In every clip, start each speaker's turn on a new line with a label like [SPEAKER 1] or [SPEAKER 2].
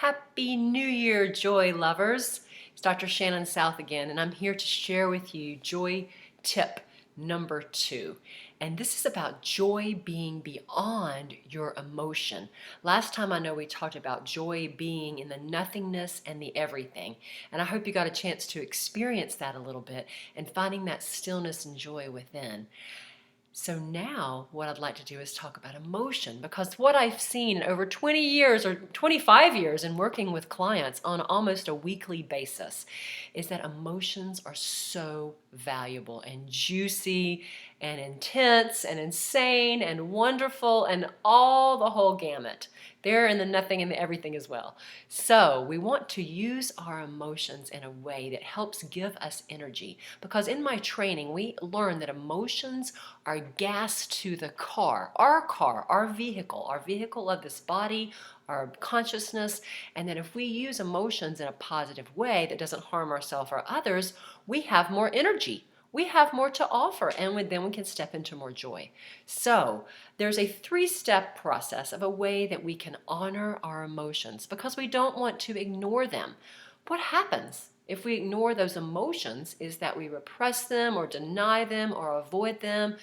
[SPEAKER 1] Happy New Year, joy lovers. It's Dr. Shannon South again, and I'm here to share with you joy tip number 2. And this is about joy being beyond your emotion. Last time I know we talked about joy being in the nothingness and the everything. And I hope you got a chance to experience that a little bit and finding that stillness and joy within. So now what I'd like to do is talk about emotion, because what I've seen in over 20 years or 25 years in working with clients on almost a weekly basis is that emotions are so valuable and juicy and intense and insane and wonderful and all the whole gamut. They're in the nothing and the everything as well. So we want to use our emotions in a way that helps give us energy, because in my training we learn that emotions are gas to the car, our vehicle of this body, our consciousness, and that if we use emotions in a positive way that doesn't harm ourselves or others, we have more energy. We have more to offer, and then we can step into more joy. So there's a 3-step process of a way that we can honor our emotions, because we don't want to ignore them. What happens if we ignore those emotions is that we repress them or deny them or avoid them.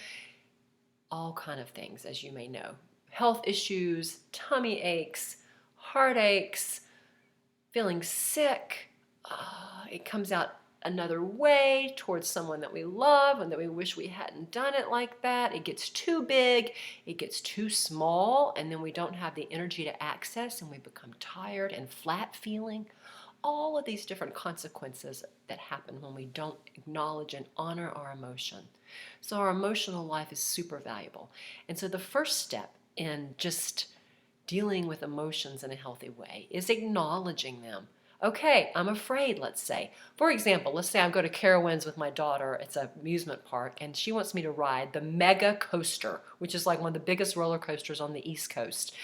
[SPEAKER 1] All kind of things, as you may know. Health issues, tummy aches, heartaches, feeling sick. It comes out another way towards someone that we love and that we wish we hadn't done it like that. It gets too big, it gets too small, and then we don't have the energy to access and we become tired and flat feeling. All of these different consequences that happen when we don't acknowledge and honor our emotion. So our emotional life is super valuable. And so the first step in just dealing with emotions in a healthy way is acknowledging them. Okay, I'm afraid, let's say. For example, let's say I go to Carowinds with my daughter. It's an amusement park, and she wants me to ride the Mega Coaster, which is like one of the biggest roller coasters on the East Coast.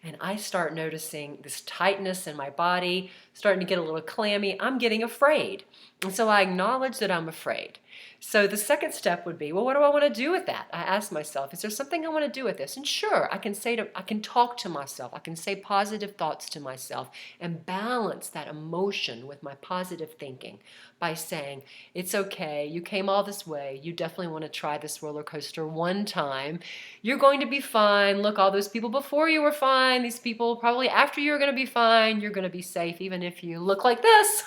[SPEAKER 1] And I start noticing this tightness in my body, starting to get a little clammy. I'm getting afraid. And so I acknowledge that I'm afraid. So the second step would be, well, what do I want to do with that? I ask myself, is there something I want to do with this? And sure, I can talk to myself. I can say positive thoughts to myself and balance that emotion with my positive thinking by saying, it's okay, you came all this way. You definitely want to try this roller coaster one time. You're going to be fine. Look, all those people before you were fine. These people probably after you are going to be fine. You're going to be safe, even if you look like this.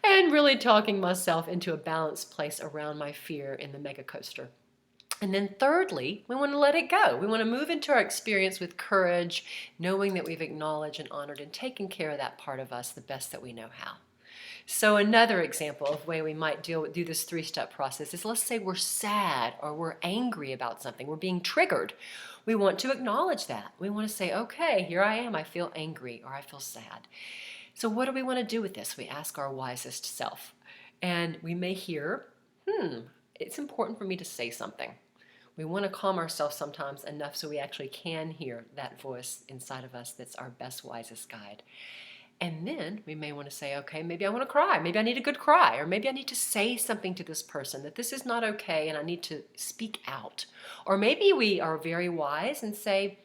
[SPEAKER 1] And really talking myself into a balanced place around my fear in the Mega Coaster. And then thirdly, we want to let it go. We want to move into our experience with courage, knowing that we've acknowledged and honored and taken care of that part of us the best that we know how. So another example of way we might do this 3-step process is, let's say we're sad or we're angry about something. We're being triggered. We want to acknowledge that. We want to say, okay, here I am. I feel angry or I feel sad. So what do we want to do with this? We ask our wisest self. And we may hear, it's important for me to say something. We want to calm ourselves sometimes enough so we actually can hear that voice inside of us that's our best, wisest guide. And then we may want to say, okay, maybe I want to cry. Maybe I need a good cry. Or maybe I need to say something to this person that this is not okay and I need to speak out. Or maybe we are very wise and say,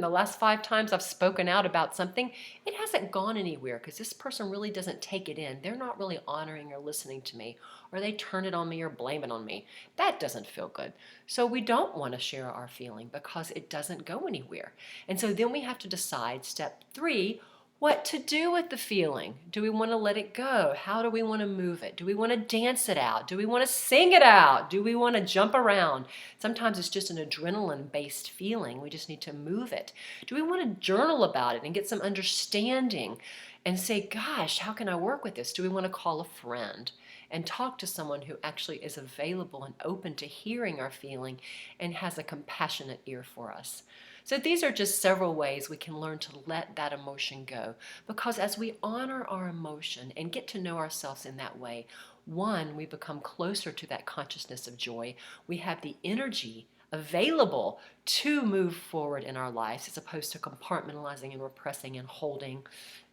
[SPEAKER 1] the last 5 times I've spoken out about something, it hasn't gone anywhere because this person really doesn't take it in. They're not really honoring or listening to me, or they turn it on me or blame it on me. That doesn't feel good. So we don't want to share our feeling because it doesn't go anywhere. And so then we have to decide, step 3, what to do with the feeling. Do we want to let it go? How do we want to move it? Do we want to dance it out? Do we want to sing it out? Do we want to jump around? Sometimes it's just an adrenaline-based feeling. We just need to move it. Do we want to journal about it and get some understanding and say, gosh, how can I work with this? Do we want to call a friend and talk to someone who actually is available and open to hearing our feeling and has a compassionate ear for us? So these are just several ways we can learn to let that emotion go, because as we honor our emotion and get to know ourselves in that way, one, we become closer to that consciousness of joy. We have the energy available to move forward in our lives, as opposed to compartmentalizing and repressing and holding,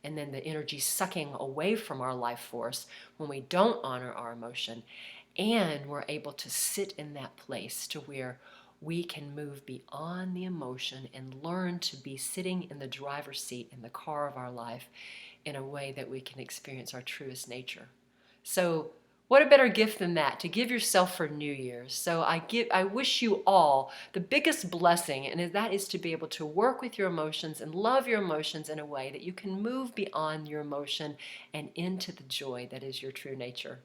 [SPEAKER 1] and then the energy sucking away from our life force when we don't honor our emotion. And we're able to sit in that place to where we can move beyond the emotion and learn to be sitting in the driver's seat in the car of our life in a way that we can experience our truest nature. So what a better gift than that to give yourself for New Year's. So I wish you all the biggest blessing, and that is to be able to work with your emotions and love your emotions in a way that you can move beyond your emotion and into the joy that is your true nature.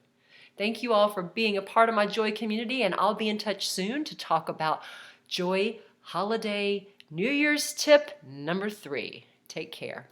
[SPEAKER 1] Thank you all for being a part of my Joy community, and I'll be in touch soon to talk about Joy Holiday New Year's tip number 3. Take care.